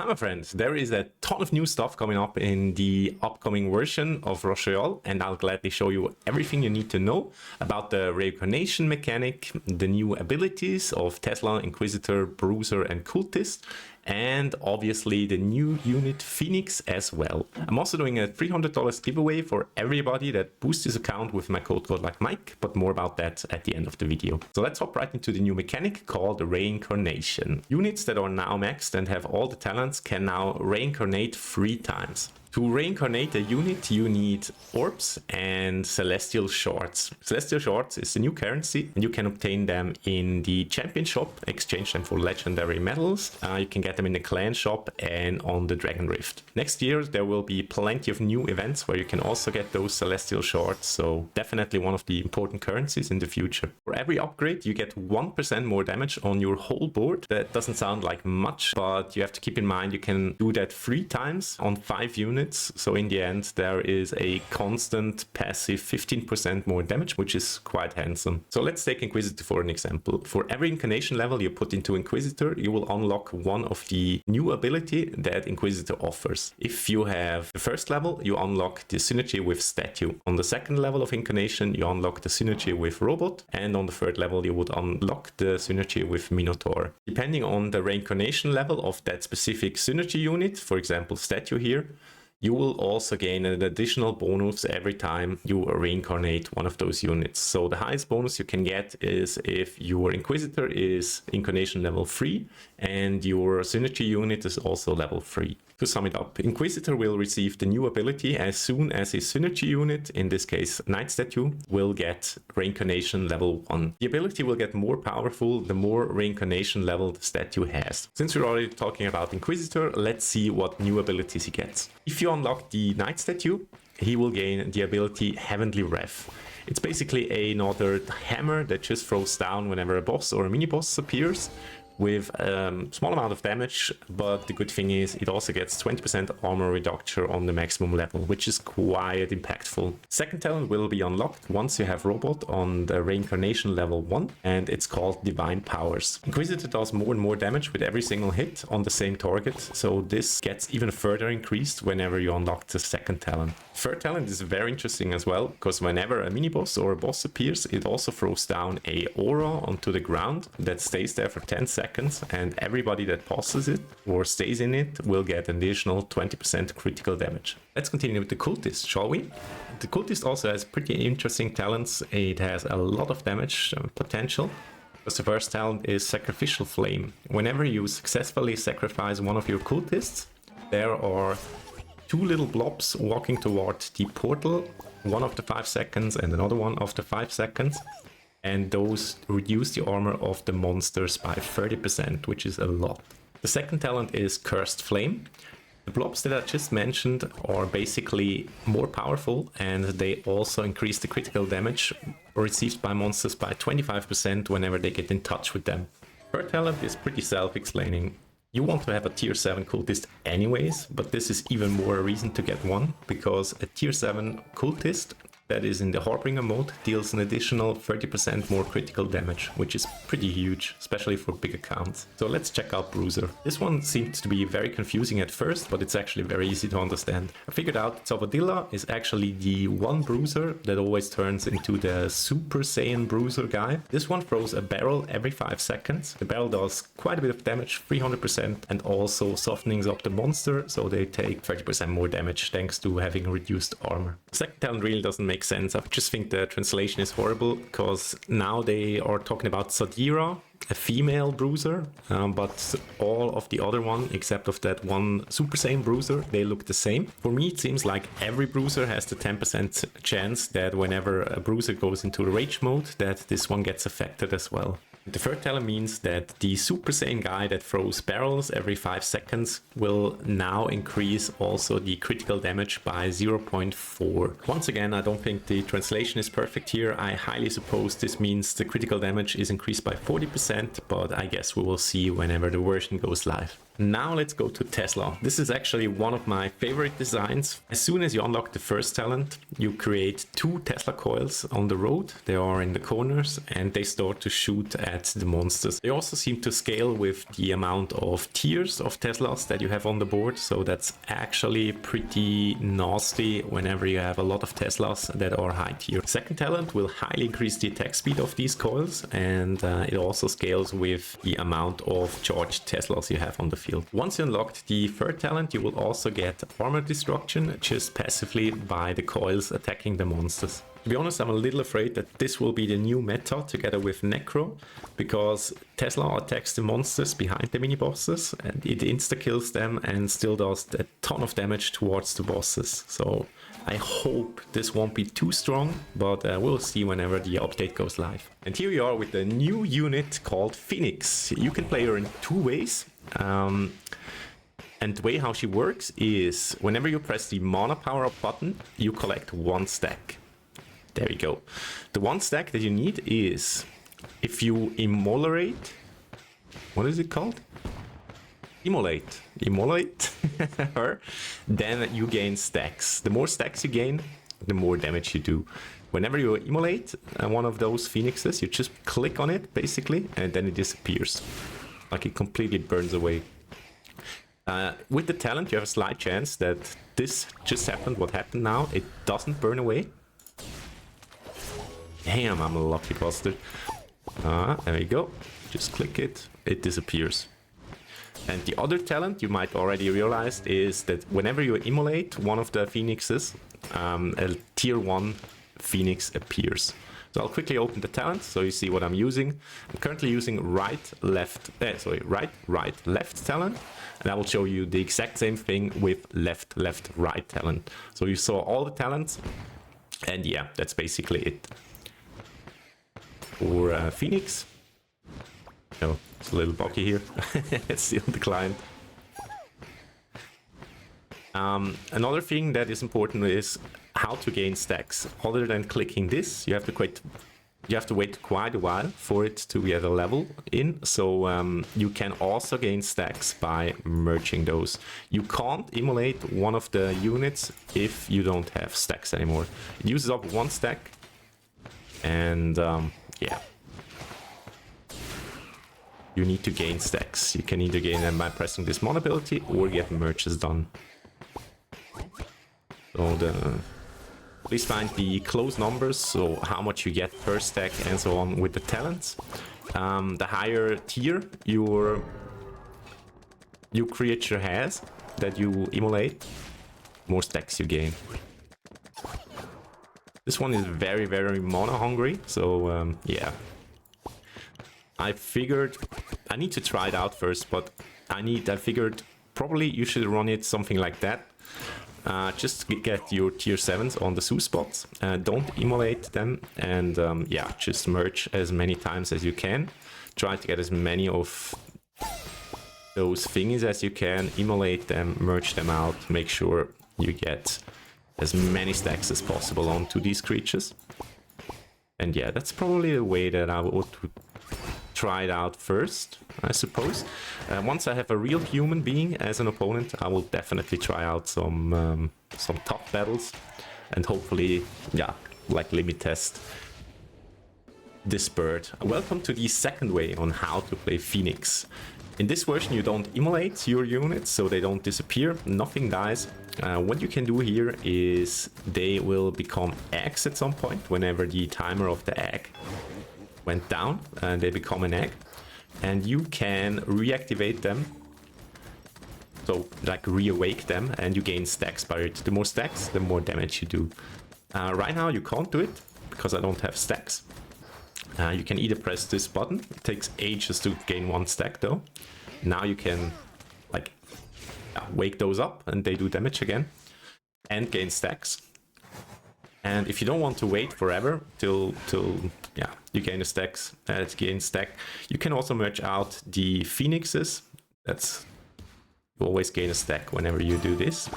Hi my friends, there is a ton of new stuff coming up in the upcoming version of Rush Royale, and I'll gladly show you everything you need to know about the Reincarnation mechanic, the new abilities of Tesla, Inquisitor, Bruiser and Cultist, and obviously the new unit Phoenix as well. I'm also doing a $300 giveaway for everybody that boosts his account with my code Godlikemike, but more about that at the end of the video. So let's hop right into the new mechanic called Reincarnation. Units that are now maxed and have all the talents can now reincarnate 3 times. To reincarnate a unit, you need orbs and celestial shards. Celestial shards is a new currency, and you can obtain them in the champion shop, exchange them for legendary medals. You can get them in the clan shop and on the Dragon Rift. Next year, there will be plenty of new events where you can also get those celestial shards, so definitely one of the important currencies in the future. For every upgrade, you get 1% more damage on your whole board. That doesn't sound like much, but you have to keep in mind you can do that 3 times on 5 units. So in the end, there is a constant passive 15% more damage, which is quite handsome. So let's take Inquisitor for an example. For every incarnation level you put into Inquisitor, you will unlock one of the new ability that Inquisitor offers. If you have the first level, you unlock the synergy with Statue. On the second level of Incarnation, you unlock the synergy with Robot. And on the third level, you would unlock the synergy with Minotaur. Depending on the reincarnation level of that specific synergy unit, for example, Statue here, you will also gain an additional bonus every time you reincarnate one of those units. So the highest bonus you can get is if your Inquisitor is incarnation level 3 and your synergy unit is also level 3. To sum it up, Inquisitor will receive the new ability as soon as his synergy unit, in this case Knight Statue, will get reincarnation level 1. The ability will get more powerful the more reincarnation level the statue has. Since we're already talking about Inquisitor, let's see what new abilities he gets. If you unlock the Knight Statue, he will gain the ability Heavenly Rev. It's basically another hammer that just throws down whenever a boss or a mini-boss appears, with a small amount of damage, but the good thing is it also gets 20% armor reduction on the maximum level, which is quite impactful. Second talent will be unlocked once you have Robot on the reincarnation level 1, and it's called Divine Powers. Inquisitor does more and more damage with every single hit on the same target, so this gets even further increased whenever you unlock the second talent. Third talent is very interesting as well, because whenever a mini-boss or a boss appears, it also throws down a aura onto the ground that stays there for 10 seconds, and everybody that passes it or stays in it will get an additional 20% critical damage. Let's continue with the Cultist, shall we? The Cultist also has pretty interesting talents. It has a lot of damage potential. The first talent is Sacrificial Flame. Whenever you successfully sacrifice one of your cultists, there are 2 little blobs walking toward the portal, one after 5 seconds and another one after 5 seconds. And those reduce the armor of the monsters by 30%, which is a lot. The second talent is Cursed Flame. The blobs that I just mentioned are basically more powerful, and they also increase the critical damage received by monsters by 25% whenever they get in touch with them. Third talent is pretty self-explaining. You want to have a tier 7 cultist anyways, but this is even more a reason to get one, because a tier 7 cultist that is in the Harbinger mode deals an additional 30% more critical damage, which is pretty huge, especially for big accounts. So let's check out Bruiser. This one seemed to be very confusing at first, but it's actually very easy to understand. I figured out Zavadilla is actually the one Bruiser that always turns into the Super Saiyan Bruiser guy. This one throws a barrel every 5 seconds. The barrel does quite a bit of damage, 300%, and also softenings up the monster, so they take 30% more damage thanks to having reduced armor. The second talent really doesn't make sense. I just think the translation is horrible, because now they are talking about Sadira, a female Bruiser, but all of the other one, except of that one Super Saiyan Bruiser, they look the same. For me, it seems like every Bruiser has the 10% chance that whenever a Bruiser goes into rage mode, that this one gets affected as well. The third talent means that the Super Saiyan guy that throws barrels every 5 seconds will now increase also the critical damage by 0.4. Once again, I don't think the translation is perfect here. I highly suppose this means the critical damage is increased by 40%, but I guess we will see whenever the version goes live. Now let's go to Tesla. This is actually one of my favorite designs. As soon as you unlock the first talent, you create 2 Tesla coils on the road. They are in the corners and they start to shoot at the monsters. They also seem to scale with the amount of tiers of Teslas that you have on the board. So that's actually pretty nasty whenever you have a lot of Teslas that are high tier. Second talent will highly increase the attack speed of these coils, and it also scales with the amount of charged Teslas you have on the field. Once you unlocked the third talent, you will also get armor destruction just passively by the coils attacking the monsters. To be honest, I'm a little afraid that this will be the new meta together with Necro, because Tesla attacks the monsters behind the mini bosses and it insta-kills them and still does a ton of damage towards the bosses. So I hope this won't be too strong, but we'll see whenever the update goes live. And here we are with a new unit called Phoenix. You can play her in 2 ways. And the way how she works is whenever you press the mana power up button, you collect 1 stack. There we go. The 1 stack that you need is if you immolate, what is it called? Immolate her, then you gain stacks. The more stacks you gain, the more damage you do. Whenever you immolate one of those phoenixes, you just click on it basically, and then it disappears. Like it completely burns away. With the talent, you have a slight chance that this just happened. What happened now? It doesn't burn away. Damn, I'm a lucky bastard. There we go. Just click it. It disappears. And the other talent you might already realize is that whenever you immolate one of the phoenixes, a tier 1 phoenix appears. So I'll quickly open the talent so you see what I'm using. I'm currently using right, left talent. And I will show you the exact same thing with left, right talent. So you saw all the talents. And yeah, that's basically it. For Phoenix. Oh, it's a little buggy here. It's still declined. Another thing that is important is how to gain stacks. Other than clicking this, you have to wait quite a while for it to get a level in. So you can also gain stacks by merging those. You can't immolate one of the units if you don't have stacks anymore. It uses up 1 stack, and yeah. You need to gain stacks. You can either gain them by pressing this mod ability or get merges done. So please find the close numbers, so how much you get per stack and so on with the talents. The higher tier your creature has that you immolate, more stacks you gain. This one is very, very mana hungry, so yeah. I figured I need to try it out first, but I figured probably you should run it something like that. Just get your tier 7s on the Zoo spots. Don't immolate them, and yeah, just merge as many times as you can. Try to get as many of those thingies as you can. Immolate them, merge them out, make sure you get as many stacks as possible onto these creatures. And yeah, that's probably the way that I would try it out first, I suppose. Once I have a real human being as an opponent, I will definitely try out some tough battles and hopefully, yeah, like limit test this bird. Welcome to the second way on how to play Phoenix. In this version, you don't immolate your units, so they don't disappear, nothing dies. What you can do here is they will become eggs at some point whenever the timer of the egg went down, and they become an egg, and you can reactivate them, so like reawake them, and you gain stacks by it. The more stacks, the more damage you do. Right now you can't do it because I don't have stacks. You can either press this button, it takes ages to gain 1 stack though. Now you can like wake those up and they do damage again and gain stacks. And if you don't want to wait forever till yeah, you gain the stacks, you can also merge out the phoenixes. That's, you always gain a stack whenever you do this.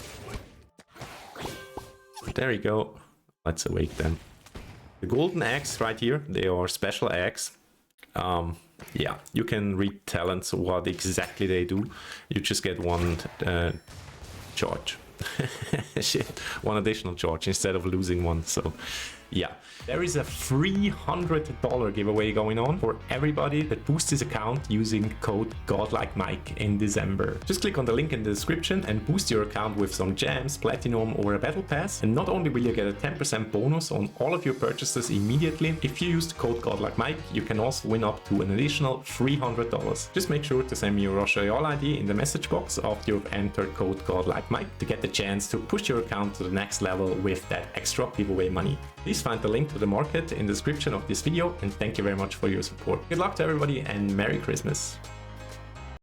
There you go. Let's awake them. The golden eggs right here, they are special eggs. Yeah, you can read talents, what exactly they do. You just get one charge. Shit, one additional charge instead of losing one. So yeah, there is a $300 giveaway going on for everybody that boosts his account using code Godlikemike in December. Just click on the link in the description and boost your account with some gems, platinum or a battle pass. And not only will you get a 10% bonus on all of your purchases immediately, if you use the code Godlikemike, you can also win up to an additional $300. Just make sure to send me your RushRoyale ID in the message box after you've entered code Godlikemike to get the chance to push your account to the next level with that extra giveaway money. Please find the link to the market in the description of this video, and thank you very much for your support. Good luck to everybody and Merry Christmas!